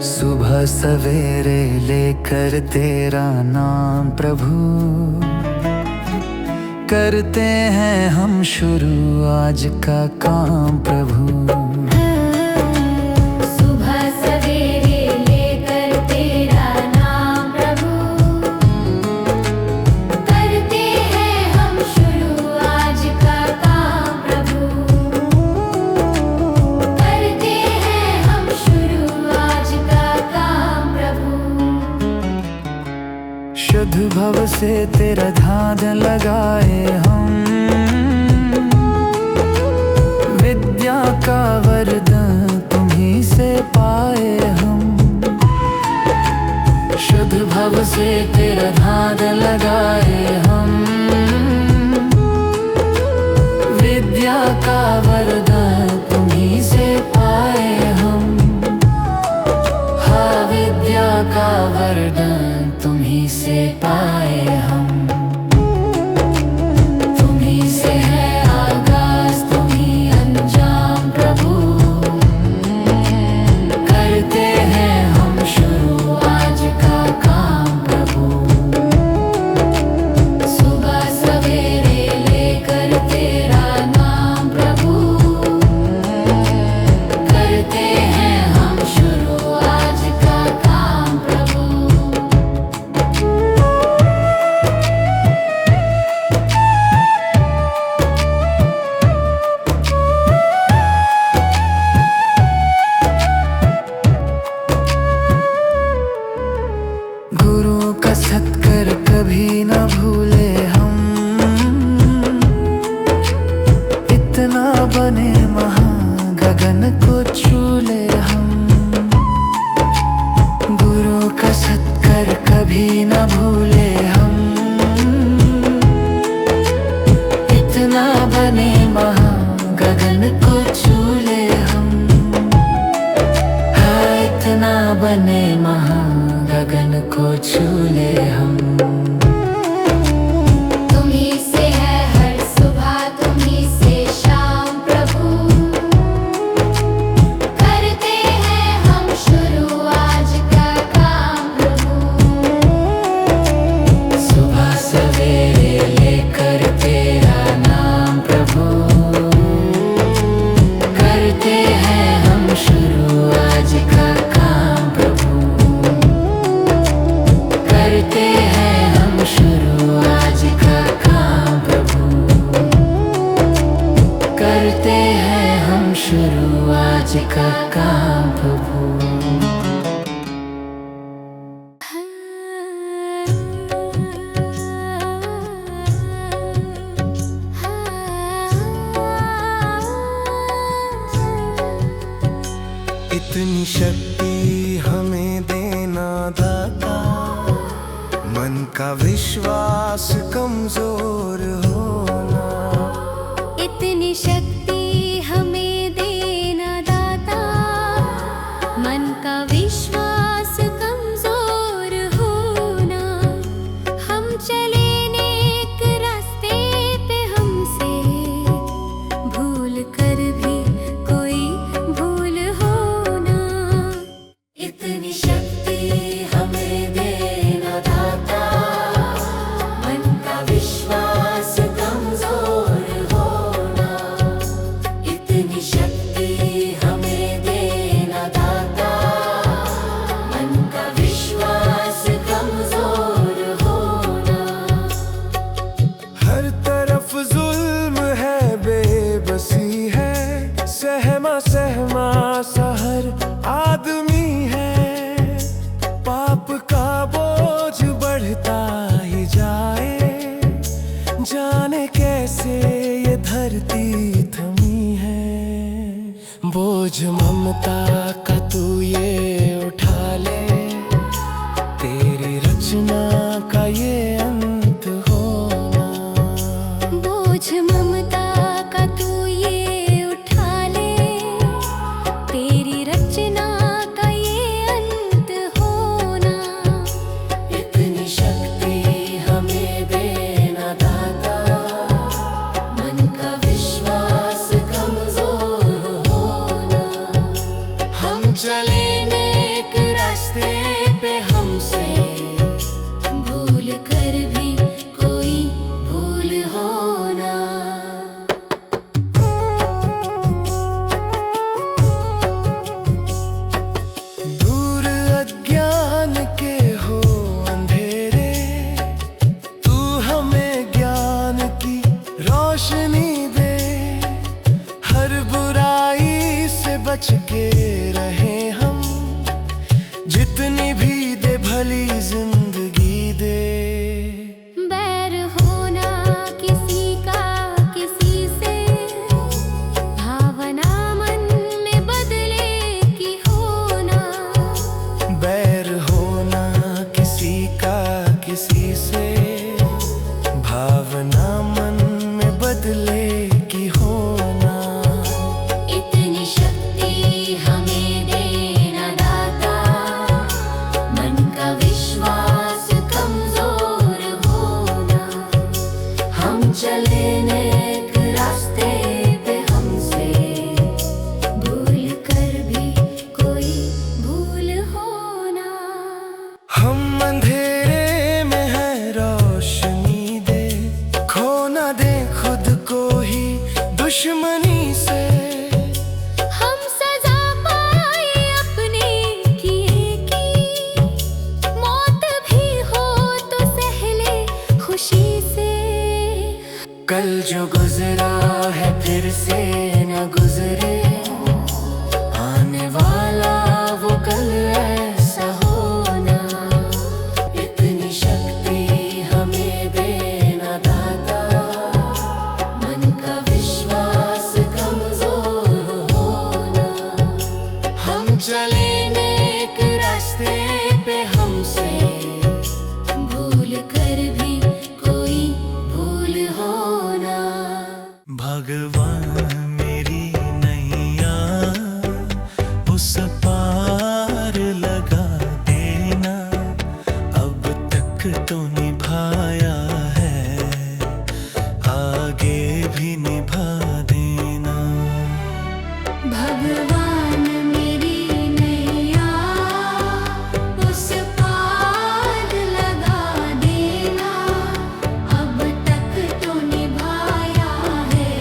सुबह सवेरे लेकर तेरा नाम प्रभु, करते हैं हम शुरू आज का काम प्रभु। सुबह सवेरे लेकर तेरा नाम प्रभु, करते हैं हम शुरू आज का काम प्रभु। करते हैं हम शुरू आज का काम प्रभु। शुद्ध भव से तेरा ध्यान लगाए हम, विद्या का वरदान तुम्हीं से पाए हम। शुद्ध भव से तेरा ध्यान लगाए हम, विद्या का वरदान तुम्हीं से पाए हम। हाँ, विद्या का वरदान तुम्हीं से पाए हम। तुम्हीं से है आगाज, तुम्हीं अंजाम प्रभु, करते हैं हम शुरू आज का काम प्रभु। सुबह सवेरे लेकर तेरा नाम प्रभु, करते हैं हम शुरू आज का काम प्रभु। गुरु का सत्कर कभी न भूले हम, इतना बने महान गगन को छू ले हम। गुरु का सत्कर कभी न भूले हम, इतना बने महान गगन को छू ले हम। हाँ, इतना बने महान गगन को छू ले हम। तुम्हीं से है हर सुबह, तुम्हीं से शाम प्रभु, करते हैं हम शुरू आज का काम प्रभु। सुबह सवेरे लेकर तेरा नाम प्रभु, करते हैं हम शुरू आज का काम प्रभु। करते हैं हम शुरू आज का काम प्रभु। करते हैं हम शुरू आज का काम प्रभु। इतनी शक्ति हमें देना दाता, मन का विश्वास कमजोर होना। इतनी शक्ति हमें देना दाता, मन का विश्वास कमजोर होना। हम चले नेक रास्ते पे, हमसे भूल कर भी कोई भूल होना। इतनी शक्ति हमें देना दाता, मन का विश्वास के रहे हम, जितनी भी दे भली जिंदगी दे। बैर होना किसी का किसी से, भावना मन में बदले की होना। बैर होना किसी का किसी से, भावना मन में बदले की होना। इतनी शक्ति हमें देना दाता, मन का विश्वास कमजोर होना। हम चले नेक रास्ते पे, हमसे भूल कर भी कोई भूल होना। हम अंधेरे में है रोशनी दे, खो ना दे खुद को ही दुश्मनी से। हम सजा पाए अपने किए की, मौत भी हो तो सह ले खुशी से। कल जो गुजरा है फिर से न गुजरे, आने वाला वो कल ऐसा होना। इतनी शक्ति हमें देना दाता, मन का विश्वास कमजोर होना। हम चले नेक रास्ते पे, हमसे भूल कर भी कोई भूल होना। भगवान मेरी नैया उस पार लगा देना, अब तक तो निभाया है, आगे भी निभा देना। भगवान मेरी नैया उस पार लगा देना, अब तक तो निभाया है,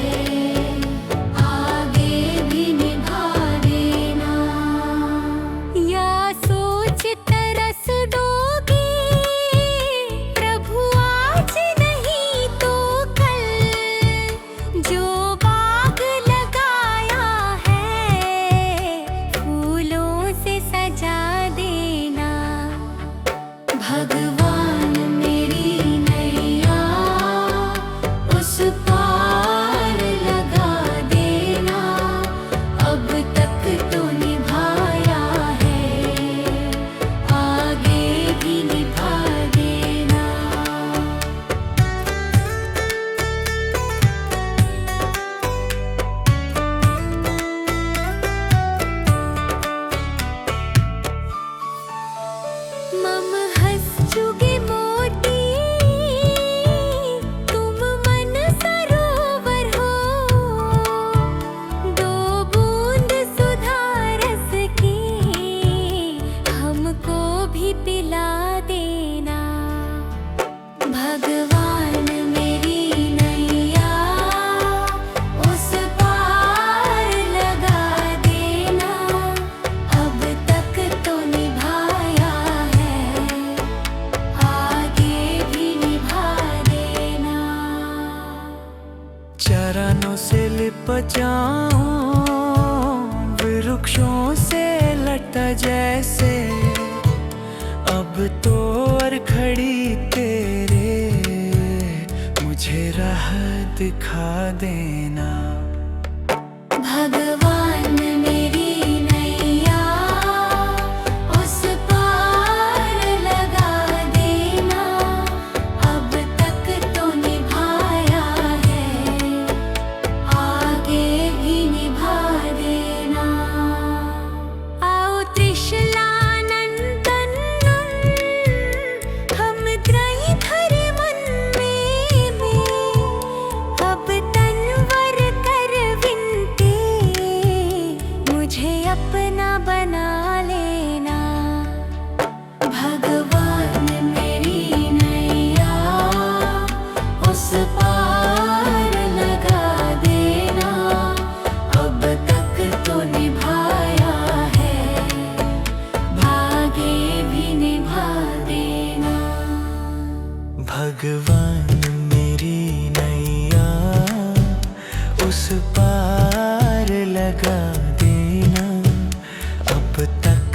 आगे भी निभा देना। या सोच तरस दोगे प्रभु आज नहीं तो कल, जो बाग लगाया है फूलों से सजा देना। भगवान मेरी नैया उस पार लगा देना, अब तक तो निभाया है, आगे भी निभा देना। मम हंस चुगे मोती, तुम मन सरोवर हो, दो बूंद सुधा रस की हमको भी पिला देना। भगवान मेरी नैया उस पार लगा देना, अब तक तो निभाया है, आगे भी निभा देना। चरणों से लिपट जाऊं वृक्षों से लटा जैसे, अब तो और खड़ी तेरे मुझे राह दिखा देना। भगवान मेरी नैया उस पार लगा देना, अब तक तो निभाया है, आगे भी निभा देना। आओ त्रिशलानंदन, हम त्रयी धरे मन में, अब तनवर कर विनती, मुझे अपना बना लेना। भगवान मेरी नैया उस पार लगा देना, अब तक तो निभाया है, भागे भी निभा देना। भगवान मेरी नैया उस पार लगा देना,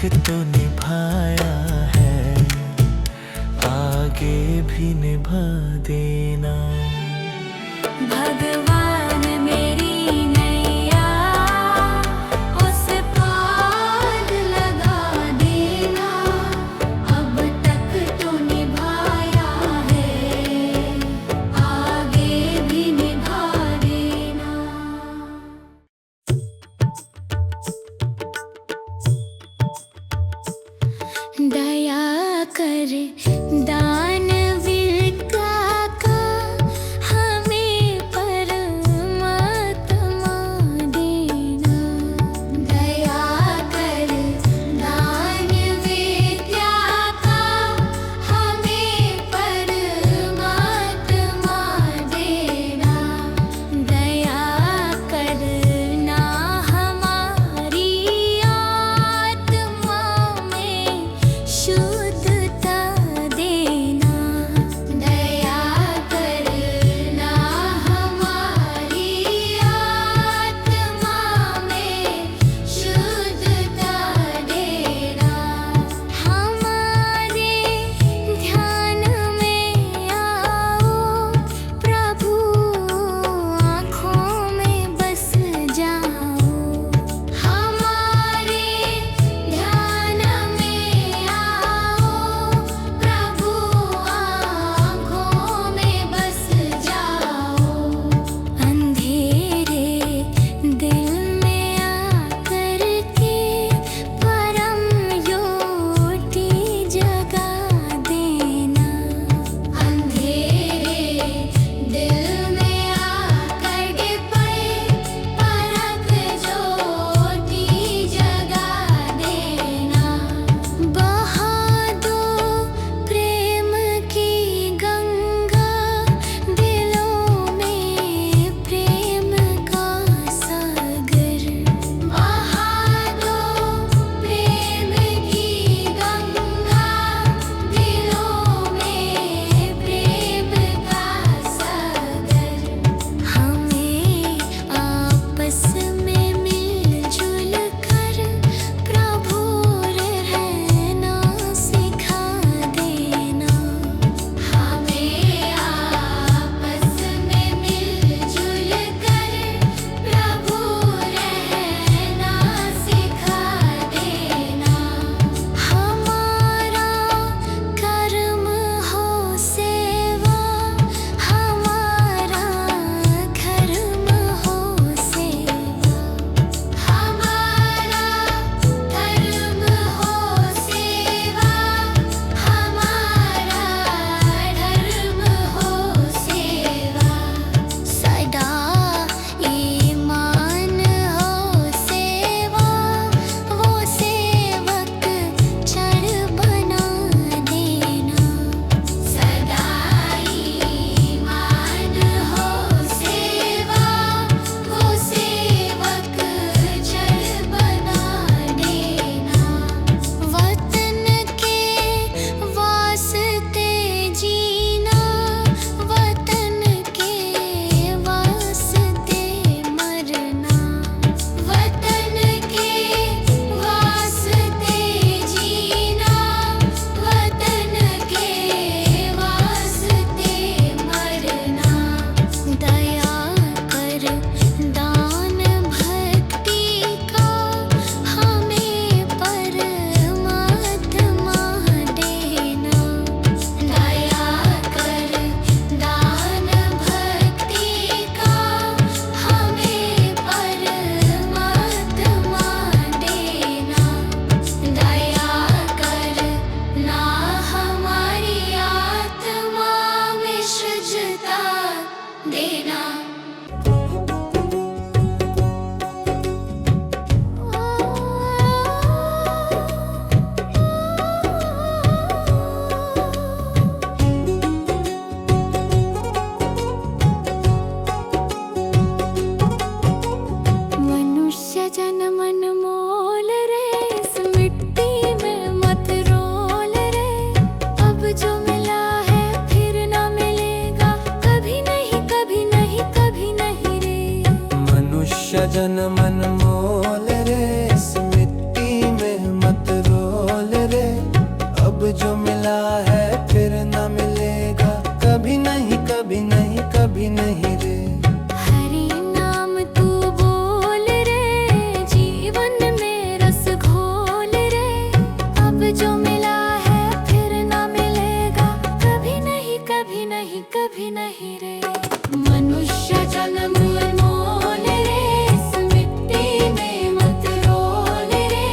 तो निभाया है, आगे भी निभा देना। भगवान मेरी नैया उस पार लगा देना, अब तक तो निभाया है, आगे भी निभा देना। दया कर दानवीर का हमें परमात्मा देना। दया कर दानवीर का हमें परमात्मा देना। दया करना हमारी आत्मा में शुद्धता देना। दया करना हमारी आत्मा में शुद्धता देना। हमारे ध्यान में आओ प्रभु, आँखों में बस जाओ। हमारे ध्यान में आओ प्रभु, आँखों में बस जाओ। अंधेरे दिल में आकर के परम ज्योति जगा देना। अंधेरे दिल में आकर के परम ज्योति जगा देना। बहा दो प्रेम की गंगा, दिलों में प्रेम का सागर। बहा दो प्रेम की गंगा, दिलों में प्रेम का सागर। हमें आपस में मिलजुल कर प्रभु रहना सिखा देना। हमें आपस में मिलजुल कर प्रभु रहना सिखा देना। हमारा कर्म हो सेवा, हमारा धर्म हो सेवा। हमारा धर्म हो सेवा, हमारा धर्म हो सेवा। सदा ईमान हो सेवा, वो सेवक चढ़ बना देना। सदा ईमान हो सेवा, वो सेवक चढ़ बना देना। वतन के वास्ते जीना, वतन के वास्ते मरना। वतन के वास्ते जीना, वतन के वास्ते मरना। दया कर दान भक्ति का हमें परमात्मा देना। दया कर दान भक्ति का हमें परमात्मा देना। दया करना हमारी आत्मा में शुद्धता देना। मनुष्य जन मन मोल रे, इस मिट्टी में मत रोल रे। अब जो मिला है फिर ना मिलेगा, कभी नहीं कभी नहीं कभी नहीं रे। मनुष्य जन मन मोल रे, इस मिट्टी में मत रो। जो मिला है फिर न मिलेगा, कभी नहीं कभी नहीं कभी नहीं रे। हरि नाम तू बोल रे, जीवन में रस घोल रे। अब जो मिला है फिर न मिलेगा, कभी नहीं कभी नहीं कभी नहीं रे। मनुष्य जन्म अनमोल रे, इस मिट्टी में मत रोल रे।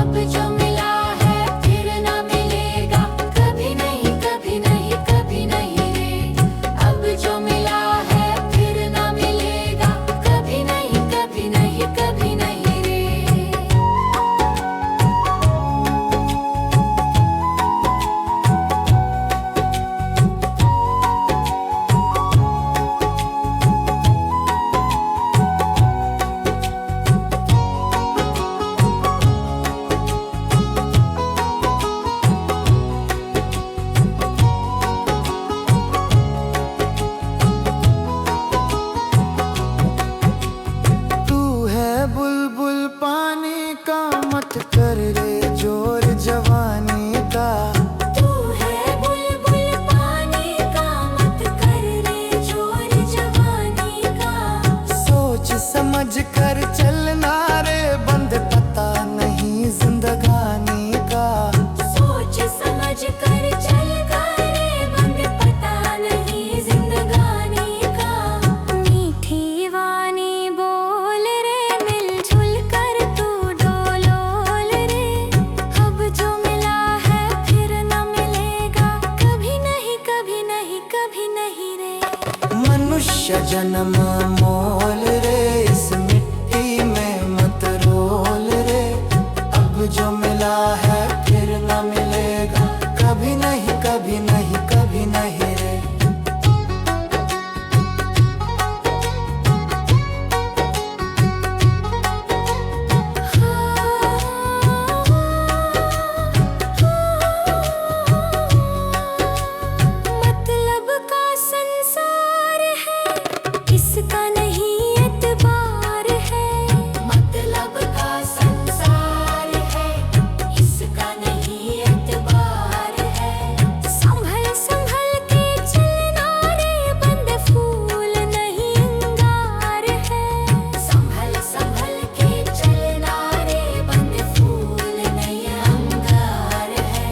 अब जो मिला है फिर न मिलेगा, कभी नहीं कभी नहीं कभी नहीं रे। अब जो मिला है फिर न मिलेगा, कभी नहीं कभी नहीं कभी नहीं रे। तू है बुलबुल पानी का, मत कर रे जोर जवानी का। तू है बुलबुल पानी का, मत कर रे जोर जवानी का। सोच समझ कर चलना रे, बंद पता नहीं जिंदगानी का। सोच समझ कर चल रे, बंद पता नहीं जिंदगानी का। मीठी वाणी बोल रे, मिलजुल कर तू डोलोल रे। अब जो मिला है फिर न मिलेगा, कभी नहीं कभी नहीं कभी नहीं रे। मनुष्य जन्म मोल रे, इस मिट्टी में मत रोल रे। अब जो मिला है फिर न मिलेगा, कभी नहीं कभी नहीं कभी नहीं रे। मतलब का संसार है, इसका नहीं एतबार है। मतलब का संसार है, इसका नहीं एतबार है। संभल संभल के चलना रे, बंद फूल नहीं अंगार है। संभल संभल के चलना रे, बंद फूल नहीं अंगार है।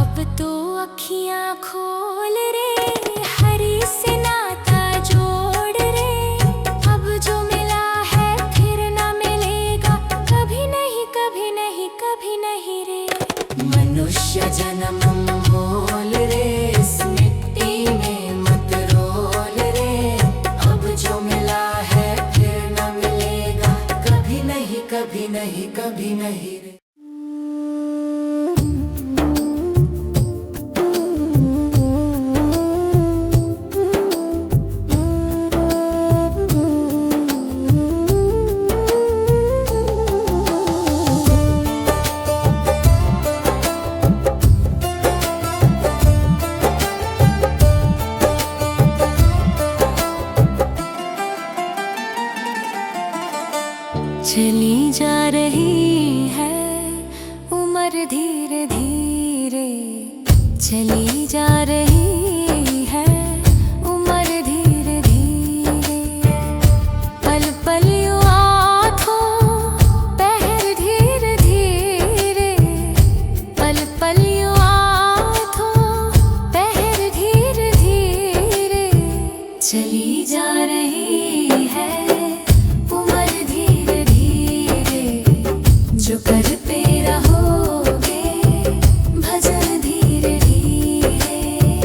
अब तो अखियां खोल रे, हरि से नाता जोड़ रे। अब जो मिला है फिर न मिलेगा, कभी नहीं कभी नहीं कभी नहीं रे। मनुष्य जन्म मोल रे, इस मिट्टी में मत रोल रे। अब जो मिला है फिर न मिलेगा, कभी नहीं कभी नहीं कभी नहीं रे। चली जा रही है उम्र धीरे धीरे, चली जा रही है उम्र धीरे धीरे। पल पल यूं आँखों पहर धीरे धीरे। पल पल यूं आँखों पहर धीरे धीरे। चली जा रही है उम्र धीरे धीरे। जो करते रहोगे भजन धीरे धीरे।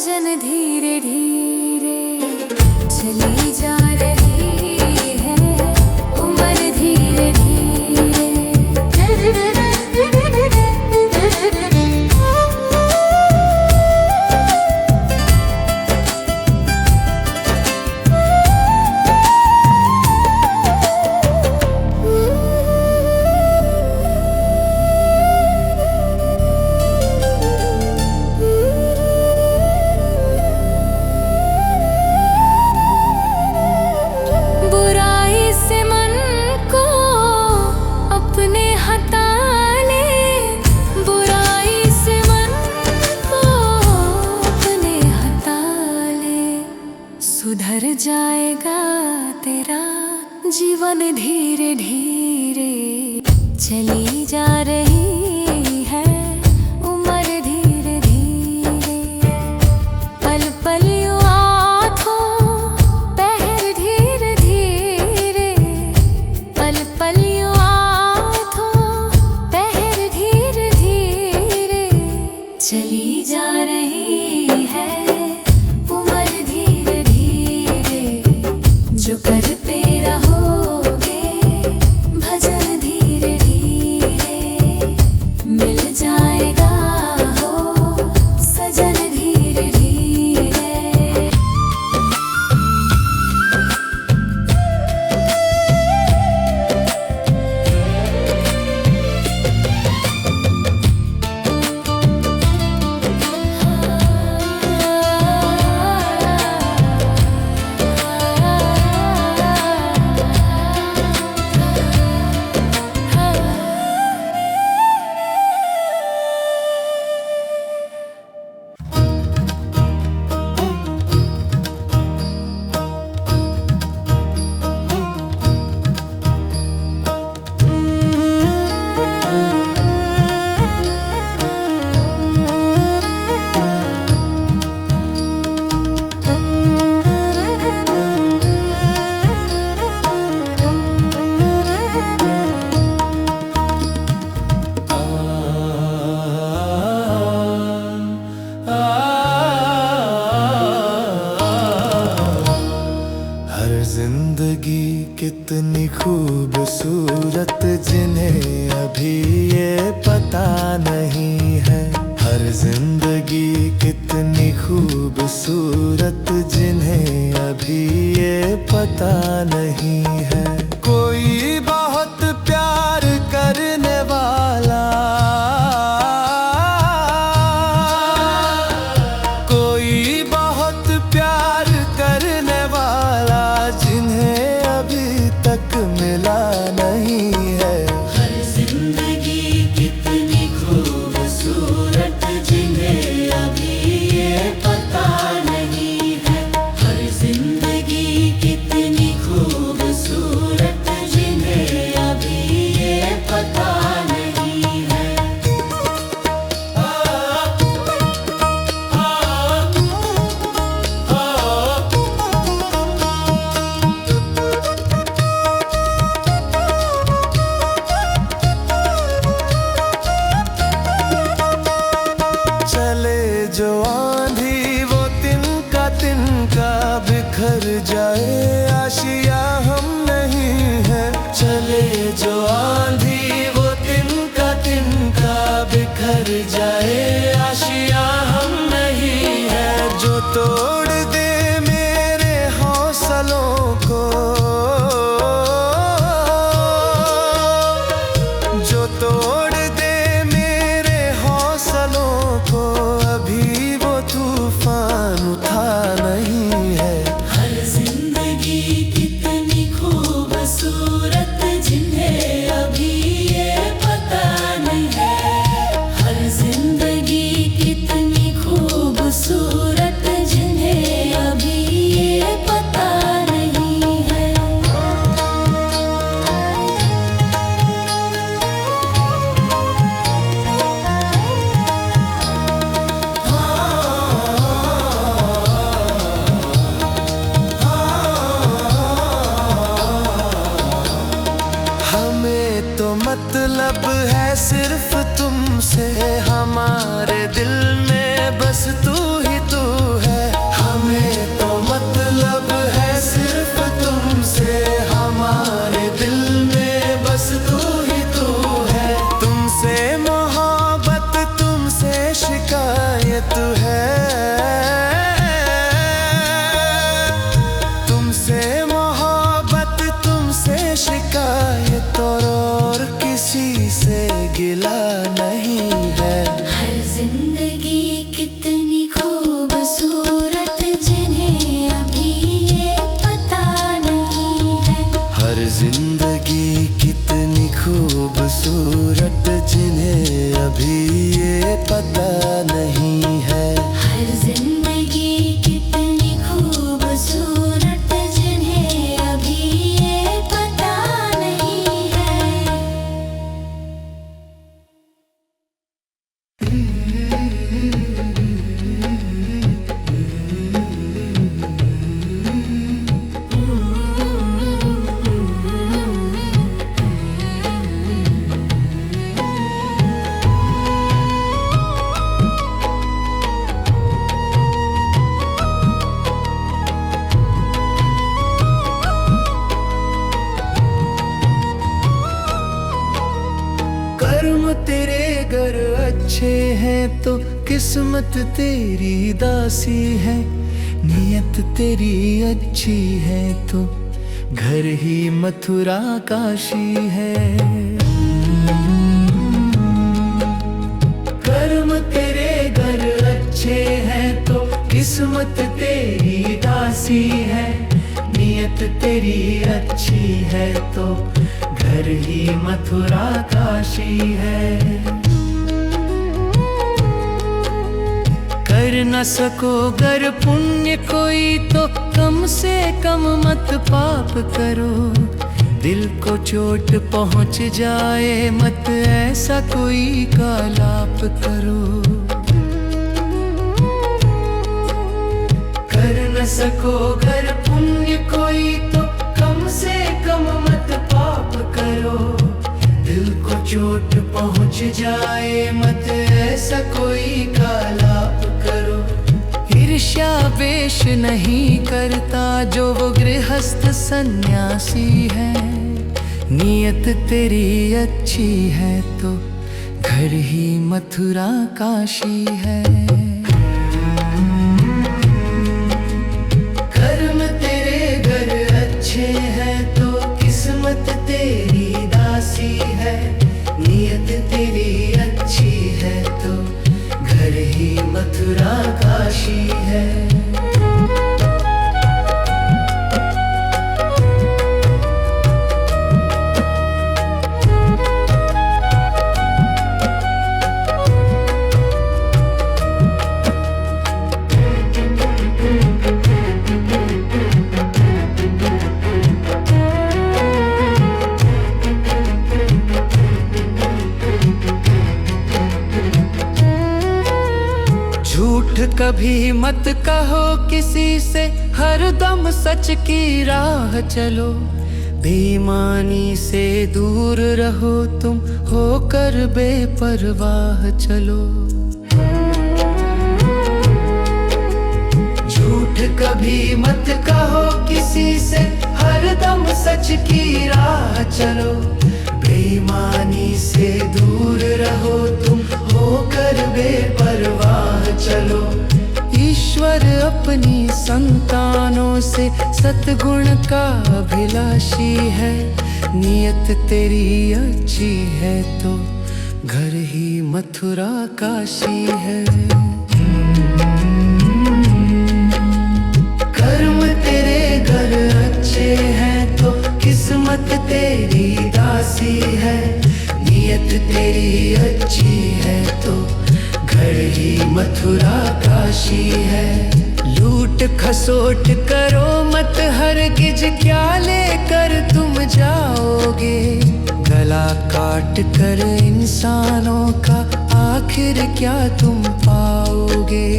सजन धीरे धीरे चली जा रही है उम्र धीरे सुधर जाएगा तेरा जीवन धीरे धीरे चली जा रही है उम्र धीरे धीरे पल पल यूं आँखों पहर धीरे धीरे पल पल यूं आँखों पहर धीरे धीरे चली जा रही है जो करते रहोगे भजन धीरे धीरे मिल जाएगा हो सजन धीरे धीरे जिंदगी कितनी खूबसूरत जिन्हें अभी ये पता नहीं है। हर जिंदगी कितनी खूबसूरत जिन्हें अभी ये पता नहीं है। कोई बहुत प्यार करने वाला, कोई बहुत प्यार करने वाला जिन्हें अभी तक मिला नहीं है। हर जिंदगी कितनी खूबसूरत जिन्हें अभी ये पता नहीं है। हर जिंदगी कितनी खूबसूरत जिन्हें अभी ये पता नहीं है। चले जो आंधी वो तिनका तिनका बिखर जाए, आशिया हम नहीं है। चले जो आंधी वो तिनका तिनका बिखर जाए, आशिया हम नहीं है। जो तोड़ दे मेरे हौसलों को, जो तोड़ दे मेरे हौसलों को, अभी वो तूफान उठा नहीं है। हर जिंदगी कितनी खूबसूरत जिन्हें अभी ये पता नहीं है। हर जिंदगी कितनी खूबसूरत जिन्हें अभी ये पता नहीं है। हमें तो मतलब है सिर्फ तुमसे, हमारे दिल में बस तू ही तू अच्छे हैं तो किस्मत तेरी दासी है, नियत तेरी अच्छी है तो घर ही मथुरा काशी है। कर्म तेरे घर अच्छे हैं तो किस्मत तेरी दासी है, नियत तेरी अच्छी है तो घर ही मथुरा काशी है। कर न सको गर पुण्य कोई तो कम से कम मत पाप करो, दिल को चोट पहुंच जाए मत ऐसा कोई कालाप करो। कर न सको गर पुण्य कोई तो कम से कम मत पाप करो, दिल को चोट पहुंच जाए मत ऐसा कोई कालाप करो। ईर्ष्या वेश नहीं करता जो वो गृहस्थ सन्यासी है, नियत तेरी अच्छी है तो घर ही मथुरा काशी है। कर्म तेरे घर अच्छे हैं तो किस्मत तेरी दासी है, नियत तेरी अच्छी है तो घर ही मथुरा काशी है। झूठ कभी मत कहो किसी से, हर दम सच की राह चलो। बेईमानी से दूर रहो तुम, होकर बेपरवाह चलो। झूठ कभी मत कहो किसी से, हर दम सच की राह चलो। बेईमानी से दूर रहो तुम, होकर बेपरवाह चलो। ईश्वर अपनी संतानों से सतगुण का अभिलाषी है, नियत तेरी अच्छी है तो घर ही मथुरा काशी है। कर्म तेरे घर अच्छे हैं तो किस्मत तेरी दासी है, नियत तेरी अच्छी है तो घर ही मथुरा काशी है। लूट खसोट करो मत हरगिज, क्या लेकर तुम जाओगे। गला काट कर इंसानों का आखिर क्या तुम पाओगे।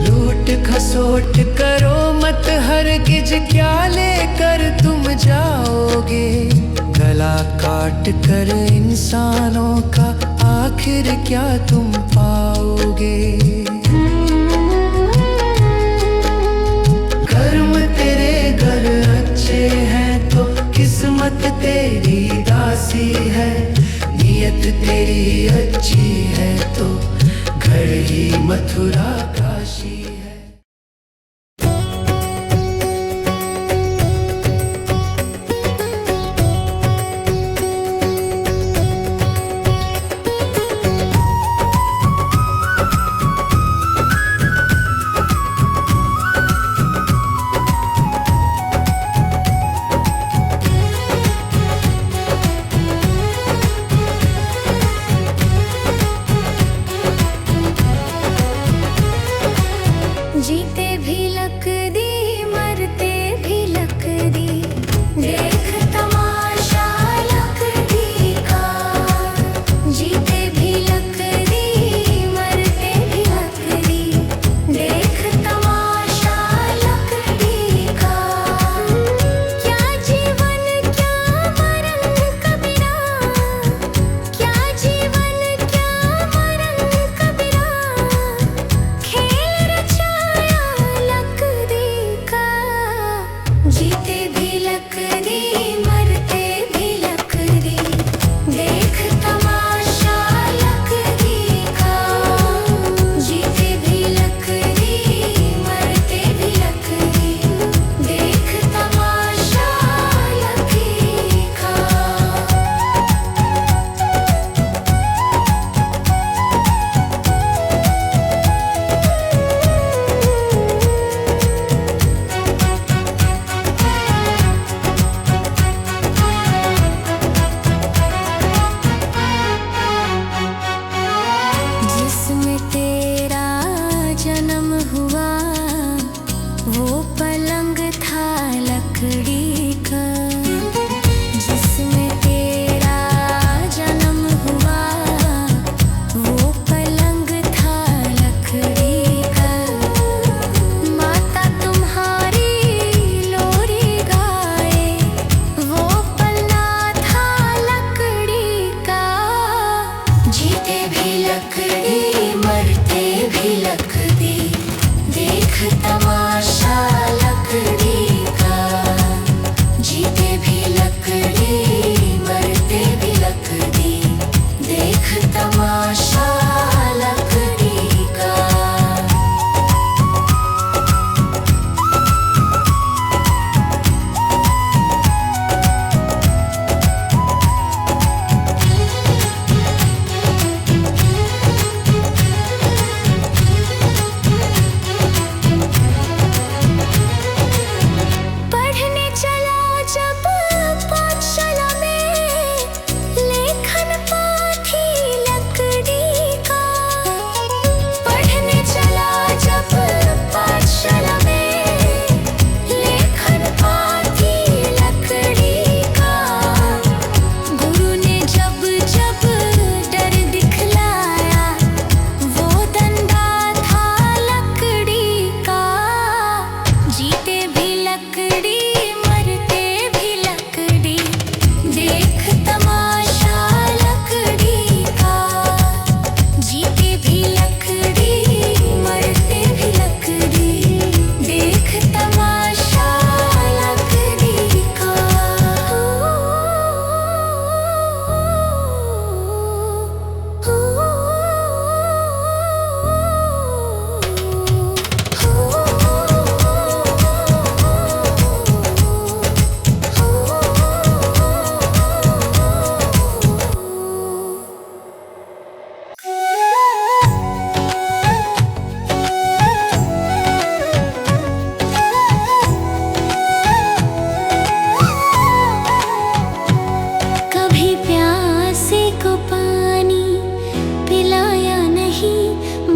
लूट खसोट करो मत हरगिज, क्या लेकर तुम जाओगे। गला काट कर इंसानों का आखिर क्या तुम पाओगे। कर्म तेरे घर अच्छे हैं तो किस्मत तेरी दासी है, नियत तेरी अच्छी है तो घर ही मथुरा काशी है।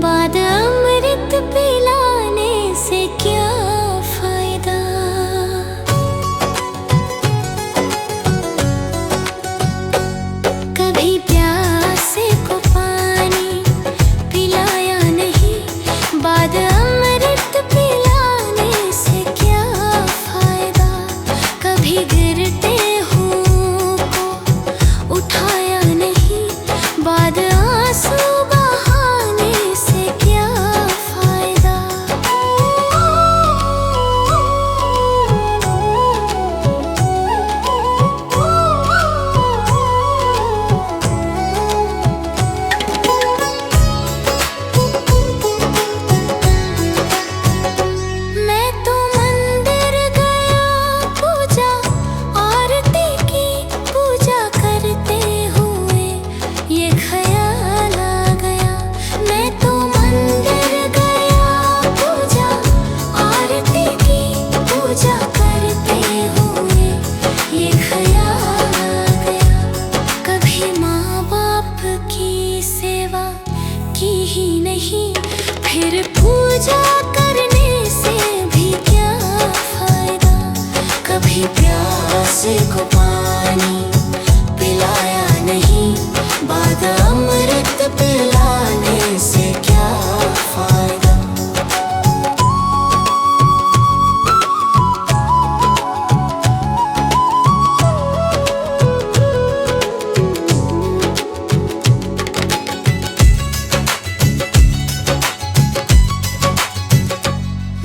बाद अमृत पिलाने से क्या फायदा। कभी प्यासे को पानी पिलाया नहीं, बाद अमृत पिलाने से क्या फायदा। कभी गिरते हुओं को उठाया नहीं, बाद आंसू बहाने से क्या फायदा। मैं तो मंदिर गया पूजा आरती की, पूजा करते हुए ये ख्याल आ गया। मैं तो मंदिर गया पूजा आरती की, पूजा करते हुए ये ख्याल आ गया। कभी माँ बाप की सेवा की ही नहीं, फिर पूजा करने से भी क्या फायदा। कभी प्यासे को पानी पिलाया नहीं, बाद अमृत पिलाने से क्या फायदा।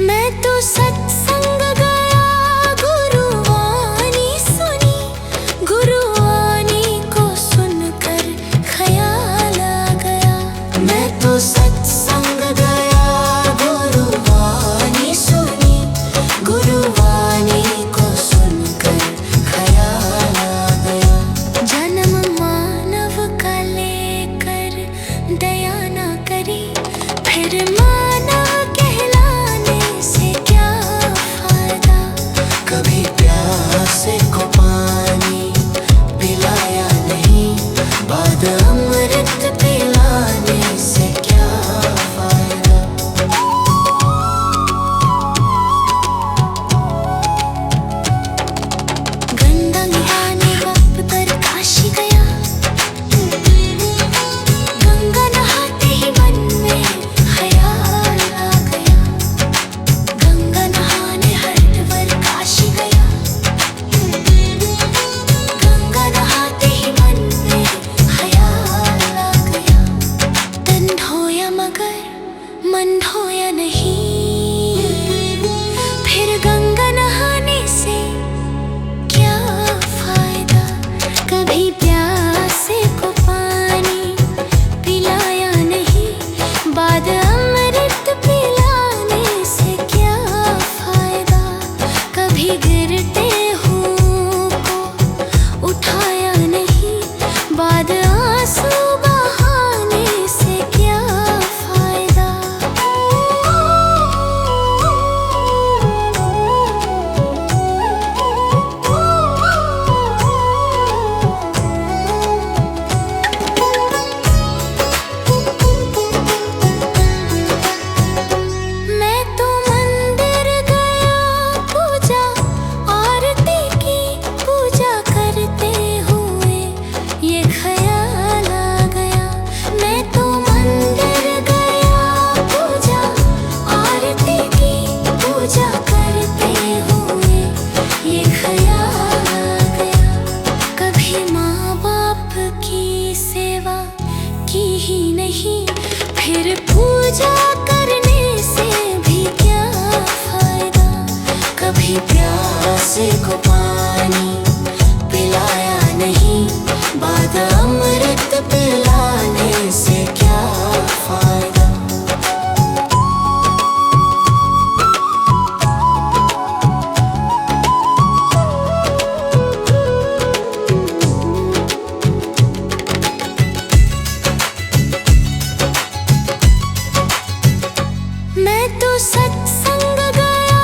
मैं तो सत्संग गया, गुरुवाणी सुनी, गुरुवाणी को सुनकर ख्याल आ गया। मैं तो सत्संग गया, गुरुवाणी सुनी, गुरुवाणी को सुनकर ख्याल आ गया। जन्म मानव का लेकर दया ना करी, फिर मानव कहलाने से क्या फायदा। कभी प्यासे को पानी पिलाया नहीं, बाद अमृत पिलाने से क्या फायदा। गंगा नहाने वक्त पर काशी गया, गंगा नहाते ही मन में ख्याल आ गया। गंगा नहाने हरिद्वार काशी गया, गंगा नहाते ही मन में ख्याल आ गया। तन धोया मगर मन धोया नहीं, फिर गंगा नहाने से क्या फायदा। कभी प्यासे को पानी पिलाया नहीं, बाद अमृत पिलाने से क्या फायदा। कभी गिरते हुओं को उठाया नहीं, बाद आंसू बहाने से क्या फायदा। मैं तो मंदिर गया पूजा आरती की, पूजा करते हुए ये ख्याल आ गया। मैं तो मंदिर गया पूजा आरती की, पूजा करते हुए ये ख्याल आ गया। कभी माँ बाप की सेवा की ही नहीं, फिर पूजा करने से भी क्या फायदा। कभी प्यासे को पानी पिलाया नहीं, बाद अमृत पिलाने से क्या फायदा। मैं तो सत्संग गया,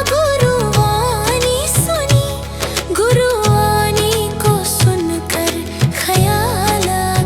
गुरुवाणी सुनी, गुरुवाणी को सुनकर ख्याल आ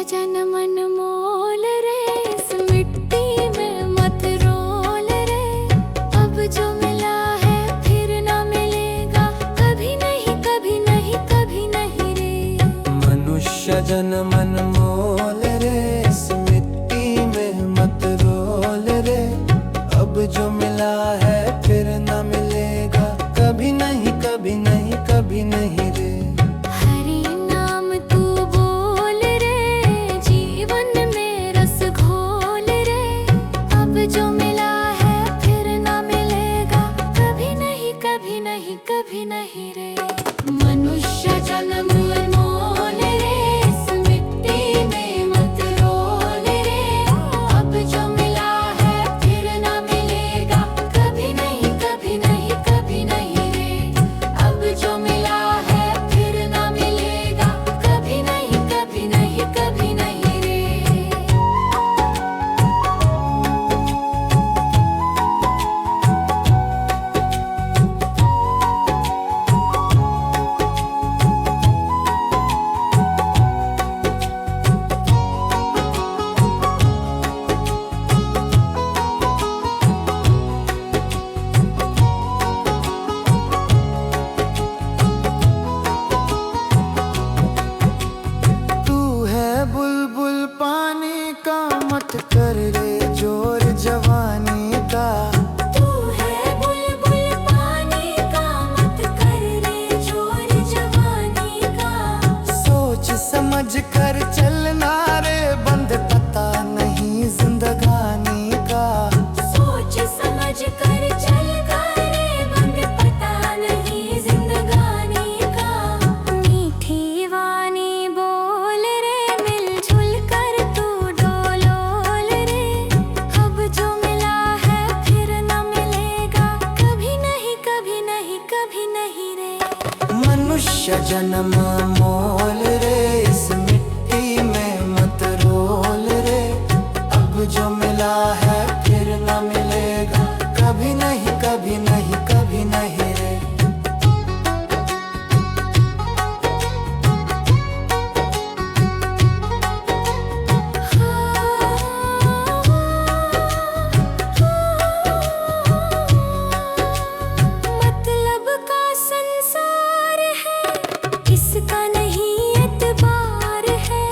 जन्म अनमोल रे, इस मिट्टी में मत रोल रे। अब जो मिला है फिर ना मिलेगा, कभी नहीं कभी नहीं कभी नहीं रे। मनुष्य जन्म अनमोल रे, इस मिट्टी में मत रोल रे। अब जो मिला है फिर ना मिलेगा, कभी नहीं कभी नहीं कभी नहीं रे। हरि नाम तू बोल रे, जीवन में रस घोल रे। अब जो मिला है फिर ना मिलेगा, कभी नहीं कभी नहीं कभी नहीं रे। मनुष्य जन्म अनमोल रे, इस मिट्टी में मत रोल रे। अब जो मिला है फिर ना मिलेगा, कभी नहीं कभी नहीं कभी नहीं रे। अब जो मिला है फिर ना मिलेगा, कभी नहीं कभी नहीं कभी नहीं रे। तू है बुलबुल पानी का, मत कर रे जोर जवानी का। तू है बुलबुल पानी का, मत कर रे जोर जवानी का। सोच समझ कर चलना रे, बंद पता नहीं जिंदगानी का। सोच समझ कर चल रे, बंद पता नहीं जिंदगानी का। मीठी वाणी बोल रे, मिलजुल कर तू डोलोल रे। अब जो मिला है फिर न मिलेगा, कभी नहीं कभी नहीं कभी नहीं रे। मनुष्य जन्म मोल रे, इस मिट्टी में मत रोल रे। अब जो मिला है फिर न मिलेगा, कभी नहीं कभी नहीं कभी नहीं रे। मतलब का संसार है, इसका नहीं एतबार है।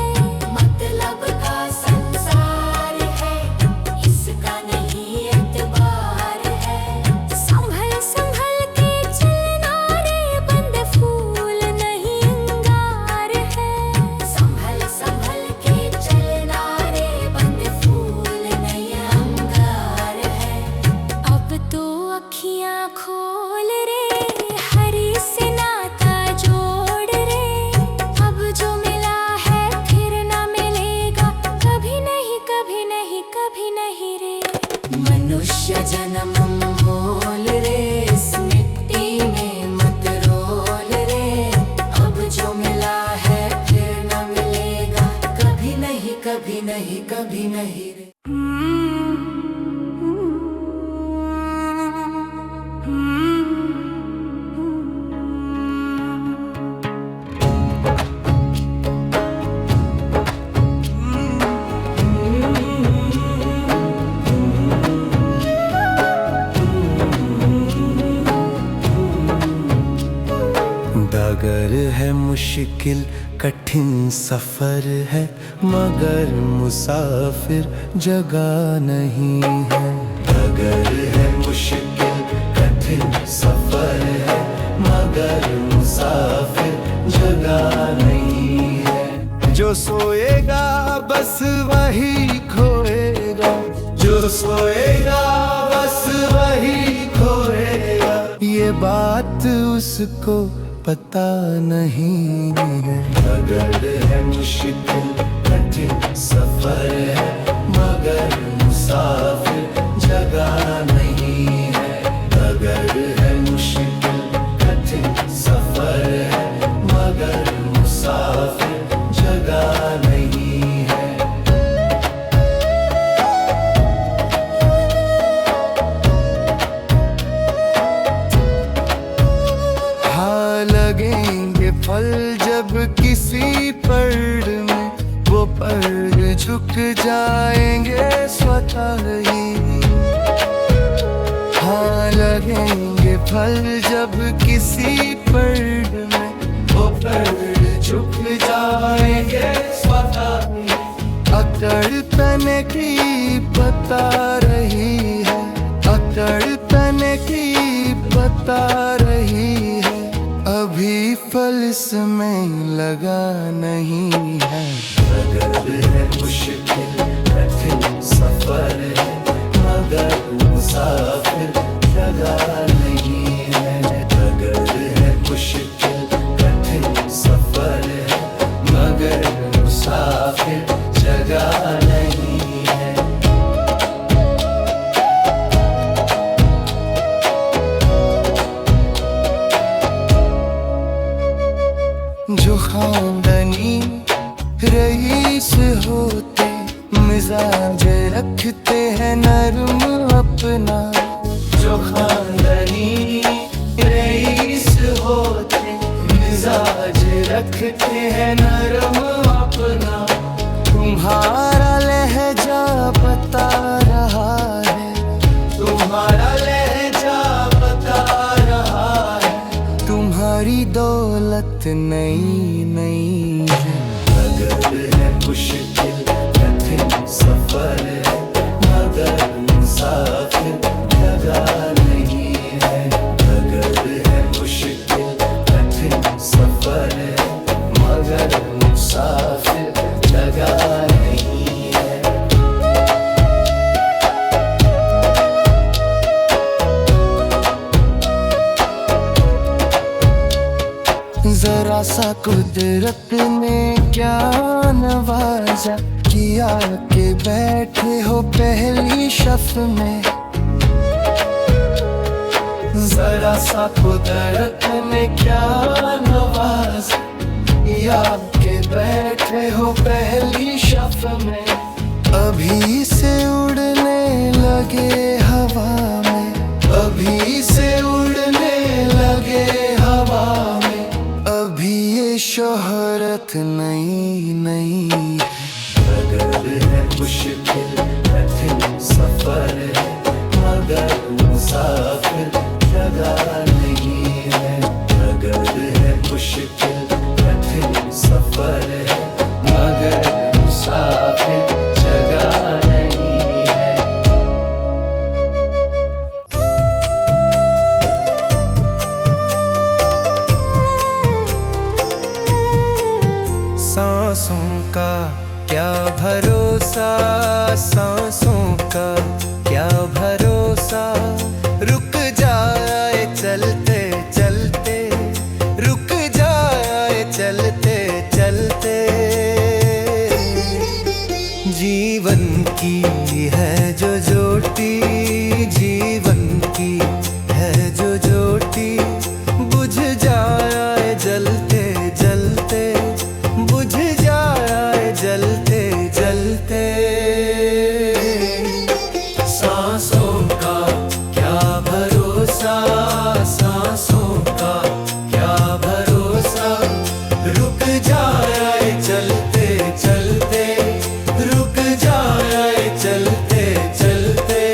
मतलब का संसार है, इसका नहीं एतबार है। संभल संभल के चलना रे, बंद फूल नहीं अंगार है। संभल संभल के चलना रे, बंद फूल नहीं अंगार है। अब तो अखियां खोल रे, हरि से नाता जोड़ रे। अब जो मिला है फिर ना मिलेगा, कभी नहीं कभी नहीं कभी नहीं रे। मनुष्य जन्म मोल रे, इस मिट्टी में मत रोल रे। अब जो मिला है फिर ना मिलेगा, कभी नहीं कभी नहीं कभी नहीं रे। डगर है मुश्किल कठिन सफर है, मगर मुसाफिर जगह नहीं है। डगर है मुश्किल कठिन सफर है, मगर मुसाफिर जगह नहीं है। जो सोएगा बस वही खोएगा, जो सोएगा बस वही खोएगा। ये बात उसको पता नहीं है। डगर है मुश्किल कठिन सफर है, मगर मुसाफिर जगह नहीं है। डगर है मुश्किल कठिन सफर है, मगर मुसाफिर जगह नहीं है। हाँ लगेंगे फल जब किसी पेड़ में, जाएंगे स्वतः ही। हाँ लगेंगे फल जब किसी पेड़ में, वो पेड़ झुक जाएंगे स्वतः ही। अकड़ तने की बता रही है, अकड़ तने की बता रही है, अभी फल इसमें लगा नहीं है। अगर है मुश्किल कठिन सफर है, मगर मुसाफिर जगह नहीं है। अगर है मुश्किल कठिन सफर है, मगर मुसाफिर जगह नहीं है। जो खानदानी रईस होते, मिजाज रखते हैं नरम अपना। जो खानदानी रईस होते, मिजाज रखते हैं नरम अपना। तुम्हारा लहजा बता रहा है, तुम्हारा लहजा बता रहा है, तुम्हारी दौलत नई नई है। अगर है मुश्किल कठिन सफर है, मगर मुसाफिर जगह नहीं है। अगर है मुश्किल कठिन सफर है, मगर मुसाफिर जगह नहीं है। जरा सा कुदरत ने क्या नवाजा, किया के बैठे हो पहली शफ में। जरा सा कुदरत ने क्या नवाजा, या के बैठे हो पहली शफ में। अभी से उड़ने लगे हवा में, अभी से उड़ने लगे हवा में। अभी ये शोहरत नई नई। अगर है मुश्किल कठिन सफर है, मगर मुसाफिर जगह नहीं है। अगर है मुश्किल कठिन सफर है, मगर मुसाफिर जगह नहीं है। सांसों का क्या भरोसा, सांसों का क्या भरोसा, रुक जाए चलते चलते, रुक जाए चलते चलते। जीवन की है जो ज्योति, जीवन की है जो ज्योति, बुझ जाए जलते जलते, बुझ जाए जलते जलते। सांसों का क्या भरोसा, सांसों का क्या भरोसा, रुक जाए चलते चलते, रुक जाए चलते चलते।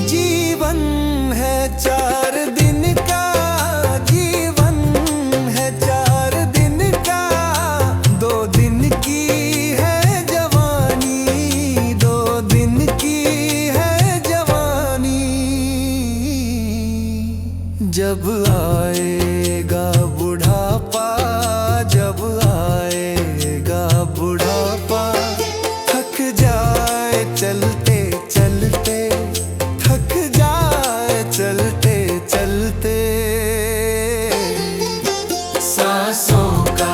जीवन है 4 दिन का, जीवन है 4 दिन का, 2 दिन की है जवानी, 2 दिन की है जवानी। जब आएगा बुढ़ापा, जब आएगा बुढ़ापा, थक जाए चलते चलते, थक जाए चलते चलते। सांसों का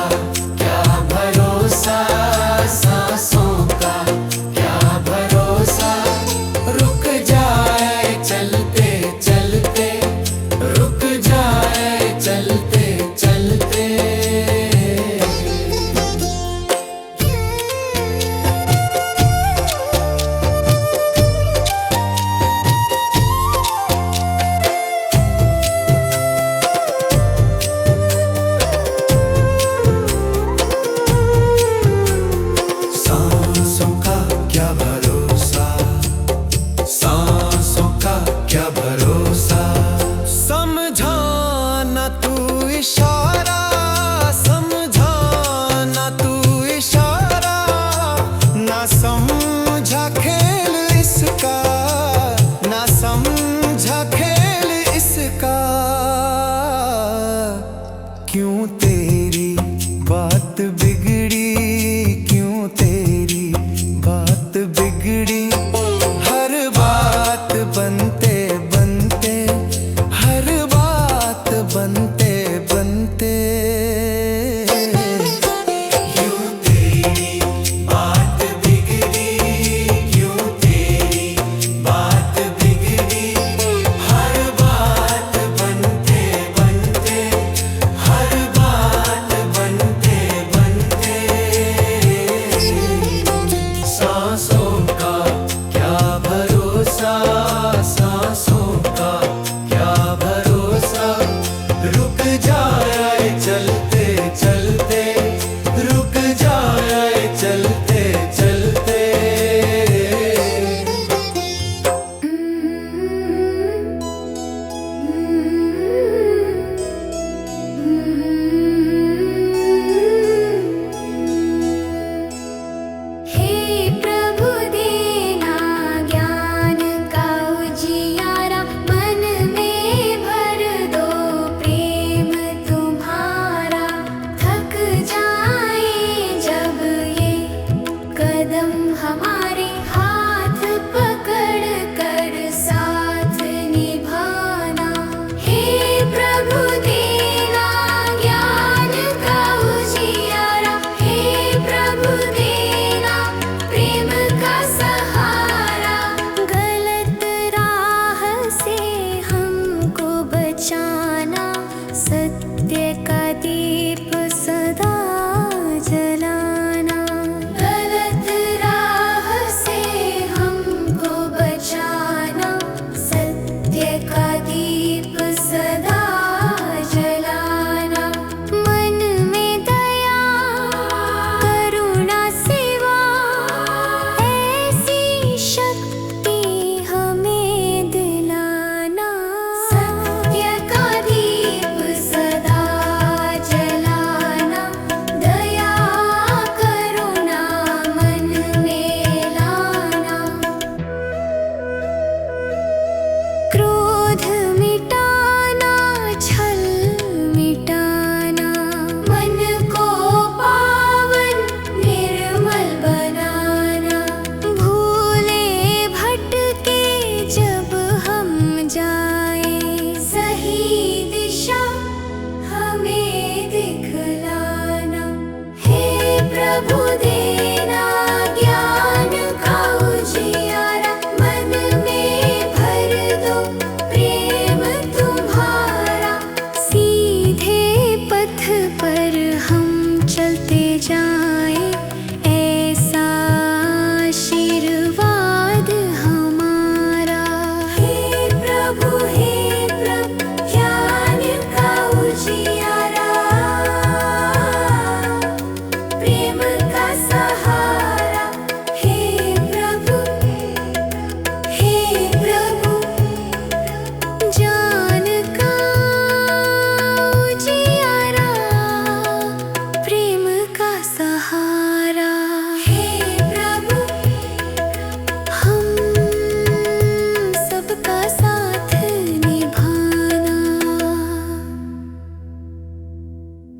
क्या भरोसा, सांसों का क्या भरोसा, रुक जाए चलते बनते बनते, हर बात बनते बनते। क्यों तेरी बात बिगड़ी, क्यों तेरी बात बिगड़ी, हर बात बनते बनते, हर बात बनते बनते। सांसों का क्या भरोसा, सांसों का क्या भरोसा, रुक जाए चलते चलते, रुक जाए चलते चलते। हे प्रभु देना ज्ञान का उजियारा, मन में भर दो प्रेम तुम्हारा। थक जाए जब ये कदम हमारे, हाथ पकड़ कर साथ निभाना। हे प्रभु देना ज्ञान का उजियारा, हे प्रभु देना प्रेम का सहारा। गलत राह से हमको बचाना, सत्य का दीप सदा जलाना। गलत राह से हमको बचाना, सत्य का दीप सदा जलाना। मन में दया करुणा सेवा, ऐसी शक्ति हमें दिलाना। सत्य का दीप सदा जलाना, दया करुणा मन में लाना। क्रोध मिटाना, छल मिटाना, मन को पावन निर्मल बनाना। भूले भटके जब हम जाए, सही दिशा हमें दिखलाना। हे प्रभु दे